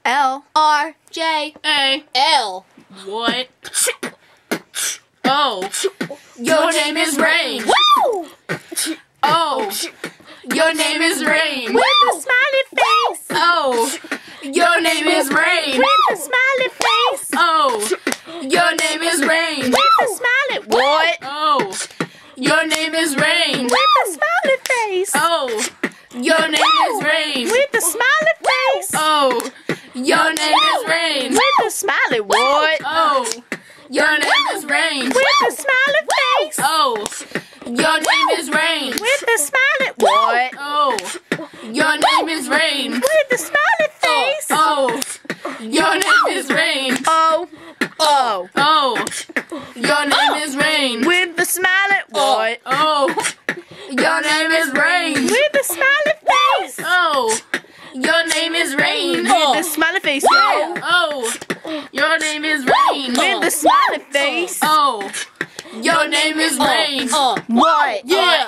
L-R-J-A-L. What? Oh. Your name is Rain. Woo! Oh. Your name is Rain. With a smiley face. Oh. Your name is Rain. With a smiley face. Oh. Your name is Rain. With a smiley. What? Oh. Your name is Rain. With a smiley face. Oh. Your name is Rain. With a smiley face. Oh. Your name is Rain. With a smiley. What? Oh. Your name is Rain. With a smiley face. Oh. Your name is Rain. With a smiley. What? Oh. Your name is Rain. With a smiley face. Oh. Your name is Rain. Oh. Oh. Oh. Your name is Rain. With the smiley. What? Oh. Your name is Rain. With the smiley face. Oh. Your name is Rain. With the smiley face. Yeah. Oh. Your name is Rain. With the smiley face. Oh. Your name is Rain. What? Yeah.